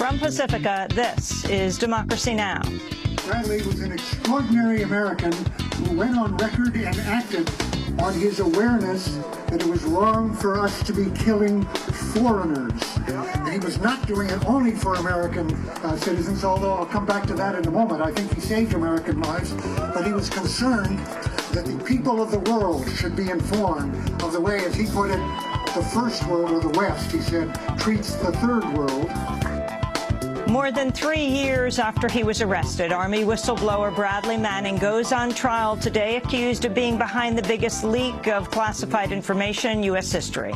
From Pacifica, this is Democracy Now! Bradley was an extraordinary American who went on record and acted on his awareness that it was wrong for us to be killing foreigners. And he was not doing it only for American citizens, although I'll come back to that in a moment. I think he saved American lives, but he was concerned that the people of the world should be informed of the way, as he put it, the first world, or the West, he said, treats the third world. More than 3 years after he was arrested, Army whistleblower Bradley Manning goes on trial today, accused of being behind the biggest leak of classified information in U.S. history.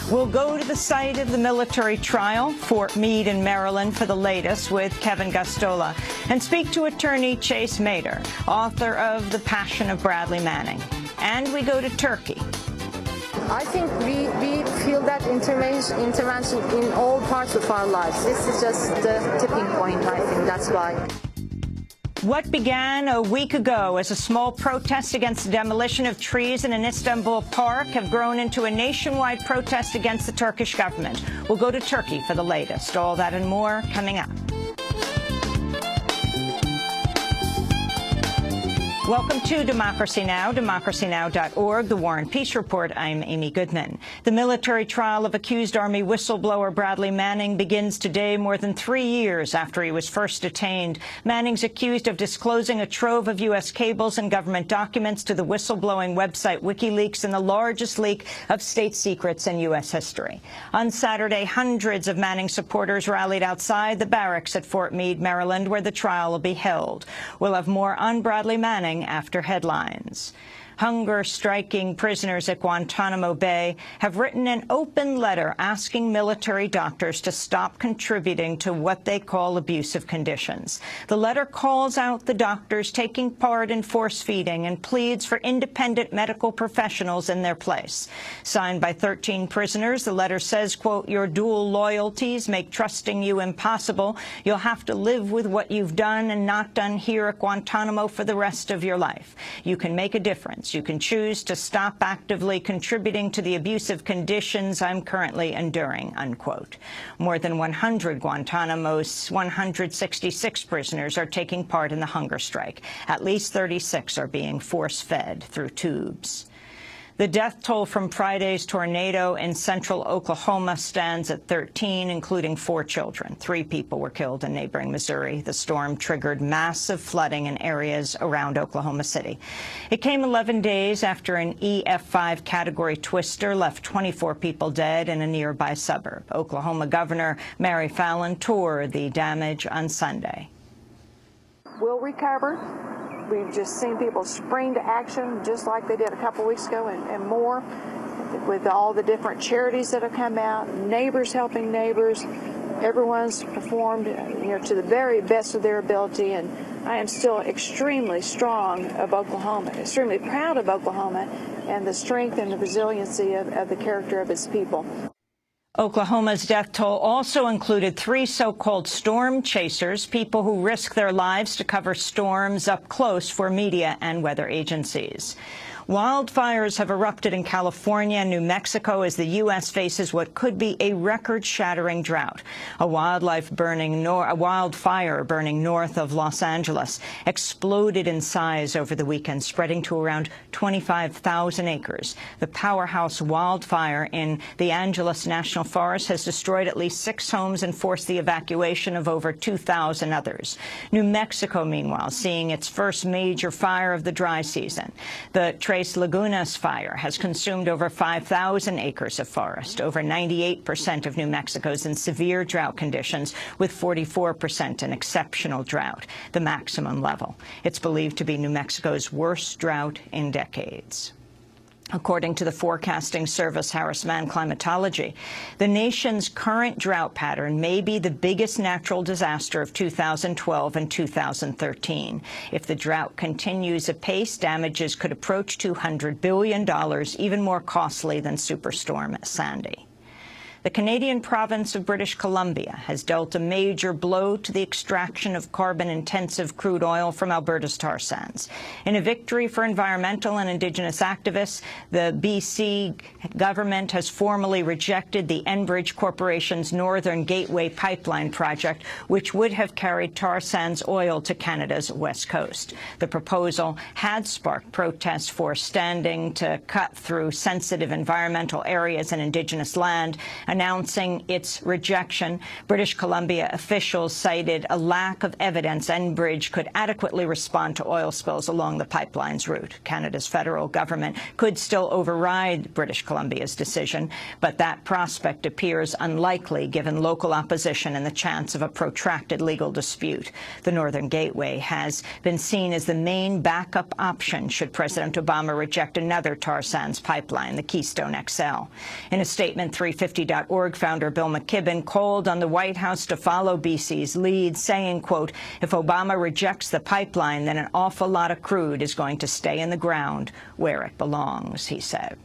We'll go to the site of the military trial, Fort Meade in Maryland, for the latest with Kevin Gustola, and speak to attorney Chase Mader, author of The Passion of Bradley Manning. And we go to Turkey. I think we feel that intervention in all parts of our lives. This is just the tipping point, I think. That's why. What began a week ago as a small protest against the demolition of trees in an Istanbul park have grown into a nationwide protest against the Turkish government. We'll go to Turkey for the latest. All that and more coming up. Welcome to Democracy Now!, democracynow.org, The War and Peace Report. I'm Amy Goodman. The military trial of accused Army whistleblower Bradley Manning begins today, more than 3 years after he was first detained. Manning's accused of disclosing a trove of U.S. cables and government documents to the whistleblowing website WikiLeaks, in the largest leak of state secrets in U.S. history. On Saturday, hundreds of Manning supporters rallied outside the barracks at Fort Meade, Maryland, where the trial will be held. We'll have more on Bradley Manning after headlines. Hunger-striking prisoners at Guantanamo Bay have written an open letter asking military doctors to stop contributing to what they call abusive conditions. The letter calls out the doctors taking part in force-feeding and pleads for independent medical professionals in their place. Signed by 13 prisoners, the letter says, quote, "Your dual loyalties make trusting you impossible. You'll have to live with what you've done and not done here at Guantanamo for the rest of your life. You can make a difference. You can choose to stop actively contributing to the abusive conditions I'm currently enduring," unquote. More than 100 Guantanamo's 166 prisoners are taking part in the hunger strike. At least 36 are being force-fed through tubes. The death toll from Friday's tornado in central Oklahoma stands at 13, including 4 children. 3 people were killed in neighboring Missouri. The storm triggered massive flooding in areas around Oklahoma City. It came 11 days after an EF5 category twister left 24 people dead in a nearby suburb. Oklahoma Governor Mary Fallin toured the damage on Sunday. We'll recover. We've just seen people spring to action just like they did a couple weeks ago and more, with all the different charities that have come out, neighbors helping neighbors. Everyone's performed, to the very best of their ability, and I am still extremely strong of Oklahoma, extremely proud of Oklahoma and the strength and the resiliency of the character of its people. Oklahoma's death toll also included 3 so-called storm chasers, people who risk their lives to cover storms up close for media and weather agencies. Wildfires have erupted in California and New Mexico as the U.S. faces what could be a record-shattering drought. A wildfire burning north of Los Angeles exploded in size over the weekend, spreading to around 25,000 acres. The powerhouse wildfire in the Angeles National Forest has destroyed at least 6 homes and forced the evacuation of over 2,000 others. New Mexico, meanwhile, seeing its first major fire of the dry season. The Tres Lagunas fire has consumed over 5,000 acres of forest. Over 98% of New Mexico's in severe drought conditions, with 44% in exceptional drought, the maximum level. It's believed to be New Mexico's worst drought in decades. According to the forecasting service Harris-Mann Climatology, the nation's current drought pattern may be the biggest natural disaster of 2012 and 2013. If the drought continues apace, damages could approach $200 billion, even more costly than Superstorm Sandy. The Canadian province of British Columbia has dealt a major blow to the extraction of carbon-intensive crude oil from Alberta's tar sands. In a victory for environmental and Indigenous activists, the BC government has formally rejected the Enbridge Corporation's Northern Gateway pipeline project, which would have carried tar sands oil to Canada's west coast. The proposal had sparked protests for standing to cut through sensitive environmental areas and Indigenous land. Announcing its rejection, British Columbia officials cited a lack of evidence Enbridge could adequately respond to oil spills along the pipeline's route. Canada's federal government could still override British Columbia's decision, but that prospect appears unlikely given local opposition and the chance of a protracted legal dispute. The Northern Gateway has been seen as the main backup option should President Obama reject another tar sands pipeline, the Keystone XL. In a statement, 350.org founder Bill McKibben called on the White House to follow BC's lead, saying, quote, "If Obama rejects the pipeline, then an awful lot of crude is going to stay in the ground where it belongs," he said.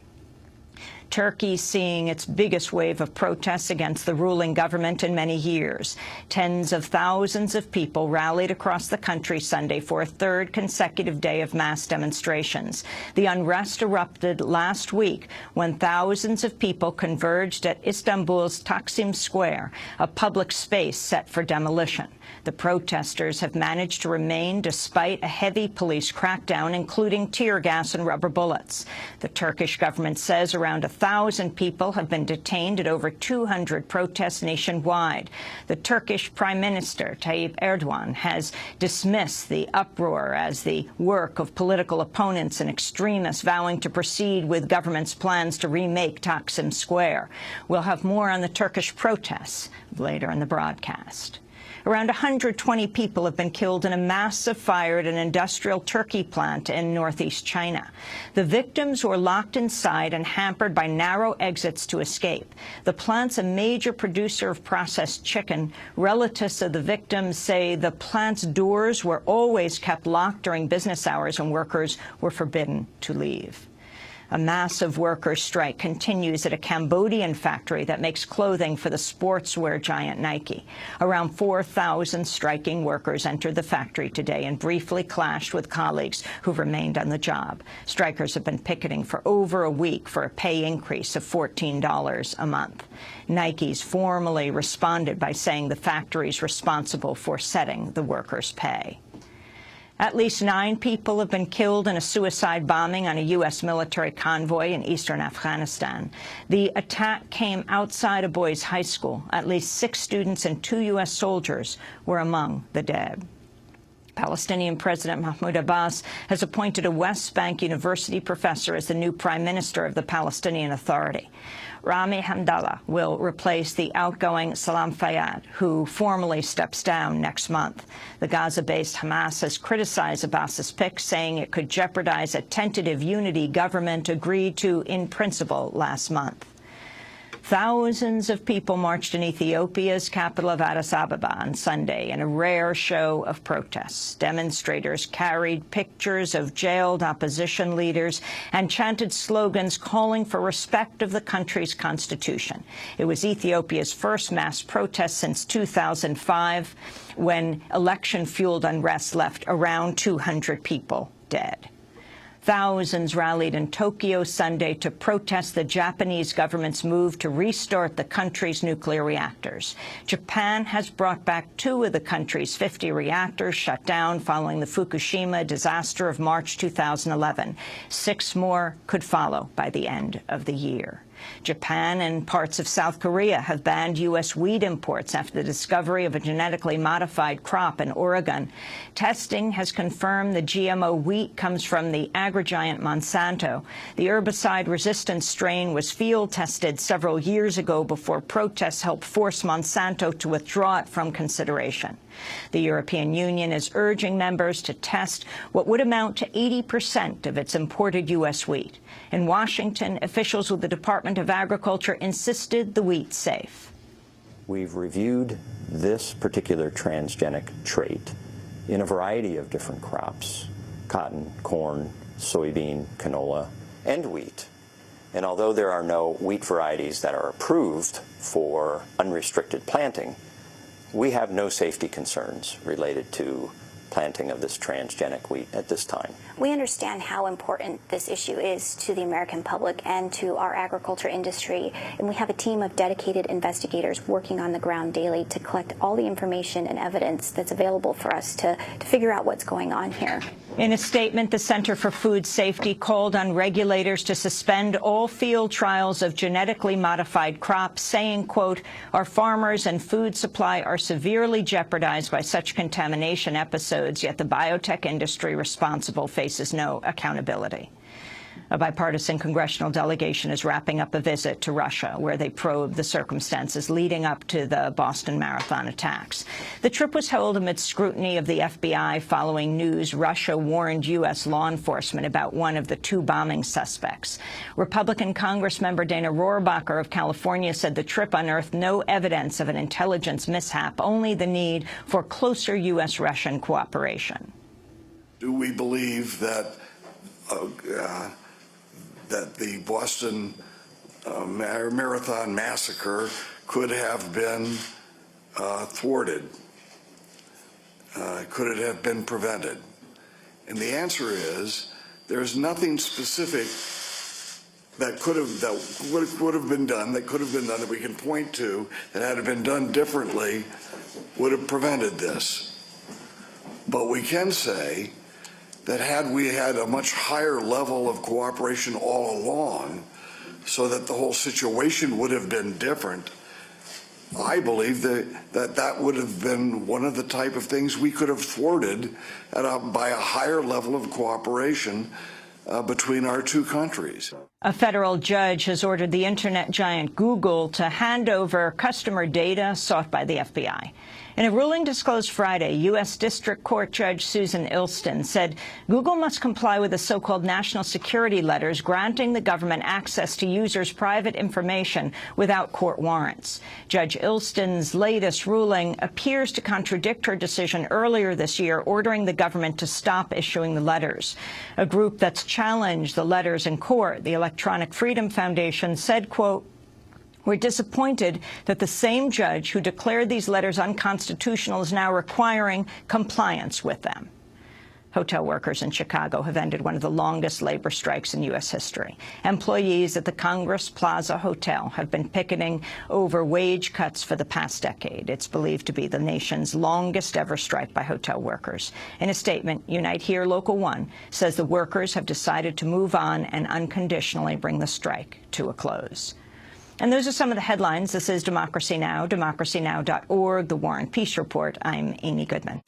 Turkey seeing its biggest wave of protests against the ruling government in many years. Tens of thousands of people rallied across the country Sunday for a third consecutive day of mass demonstrations. The unrest erupted last week when thousands of people converged at Istanbul's Taksim Square, a public space set for demolition. The protesters have managed to remain despite a heavy police crackdown, including tear gas and rubber bullets. The Turkish government says around 1,000 people have been detained at over 200 protests nationwide. The Turkish Prime Minister, Tayyip Erdogan, has dismissed the uproar as the work of political opponents and extremists vowing to proceed with government's plans to remake Taksim Square. We'll have more on the Turkish protests later in the broadcast. Around 120 people have been killed in a massive fire at an industrial turkey plant in northeast China. The victims were locked inside and hampered by narrow exits to escape. The plant's a major producer of processed chicken. Relatives of the victims say the plant's doors were always kept locked during business hours and workers were forbidden to leave. A massive workers' strike continues at a Cambodian factory that makes clothing for the sportswear giant Nike. Around 4,000 striking workers entered the factory today and briefly clashed with colleagues who remained on the job. Strikers have been picketing for over a week for a pay increase of $14 a month. Nike's formally responded by saying the factory is responsible for setting the workers' pay. At least 9 people have been killed in a suicide bombing on a U.S. military convoy in eastern Afghanistan. The attack came outside a boys' high school. At least 6 students and 2 U.S. soldiers were among the dead. Palestinian President Mahmoud Abbas has appointed a West Bank University professor as the new Prime Minister of the Palestinian Authority. Rami Hamdallah will replace the outgoing Salam Fayyad, who formally steps down next month. The Gaza-based Hamas has criticized Abbas's pick, saying it could jeopardize a tentative unity government agreed to in principle last month. Thousands of people marched in Ethiopia's capital of Addis Ababa on Sunday in a rare show of protests. Demonstrators carried pictures of jailed opposition leaders and chanted slogans calling for respect of the country's constitution. It was Ethiopia's first mass protest since 2005, when election-fueled unrest left around 200 people dead. Thousands rallied in Tokyo Sunday to protest the Japanese government's move to restart the country's nuclear reactors. Japan has brought back 2 of the country's 50 reactors shut down following the Fukushima disaster of March 2011. 6 more could follow by the end of the year. Japan and parts of South Korea have banned U.S. wheat imports after the discovery of a genetically modified crop in Oregon. Testing has confirmed the GMO wheat comes from the agrigiant Monsanto. The herbicide-resistant strain was field-tested several years ago before protests helped force Monsanto to withdraw it from consideration. The European Union is urging members to test what would amount to 80% of its imported U.S. wheat. In Washington, officials with the Department of Agriculture insisted the wheat's safe. We've reviewed this particular transgenic trait in a variety of different crops: cotton, corn, soybean, canola, and wheat. And although there are no wheat varieties that are approved for unrestricted planting, we have no safety concerns related to planting of this transgenic wheat at this time. We understand how important this issue is to the American public and to our agriculture industry, and we have a team of dedicated investigators working on the ground daily to collect all the information and evidence that's available for us to figure out what's going on here. In a statement, the Center for Food Safety called on regulators to suspend all field trials of genetically modified crops, saying, quote, "Our farmers and food supply are severely jeopardized by such contamination episodes, yet the biotech industry responsible faces no accountability." A bipartisan congressional delegation is wrapping up a visit to Russia, where they probe the circumstances leading up to the Boston Marathon attacks. The trip was held amid scrutiny of the FBI following news Russia warned U.S. law enforcement about one of the two bombing suspects. Republican Congressmember Dana Rohrabacher of California said the trip unearthed no evidence of an intelligence mishap, only the need for closer U.S.-Russian cooperation. Do we believe that that the Boston Marathon massacre could have been thwarted? Could it have been prevented? And the answer is there's nothing specific that would have been done that we can point to that had it been done differently would have prevented this. But we can say that had we had a much higher level of cooperation all along, so that the whole situation would have been different, I believe that would have been one of the type of things we could have thwarted by a higher level of cooperation between our two countries. A federal judge has ordered the internet giant Google to hand over customer data sought by the FBI. In a ruling disclosed Friday, U.S. District Court Judge Susan Ilston said Google must comply with the so-called national security letters granting the government access to users' private information without court warrants. Judge Ilston's latest ruling appears to contradict her decision earlier this year ordering the government to stop issuing the letters. A group that's challenged the letters in court, the Electronic Freedom Foundation, said, quote, "We're disappointed that the same judge who declared these letters unconstitutional is now requiring compliance with them." Hotel workers in Chicago have ended one of the longest labor strikes in U.S. history. Employees at the Congress Plaza Hotel have been picketing over wage cuts for the past decade. It's believed to be the nation's longest ever strike by hotel workers. In a statement, Unite Here Local 1 says the workers have decided to move on and unconditionally bring the strike to a close. And those are some of the headlines. This is Democracy Now!, democracynow.org, The War and Peace Report. I'm Amy Goodman.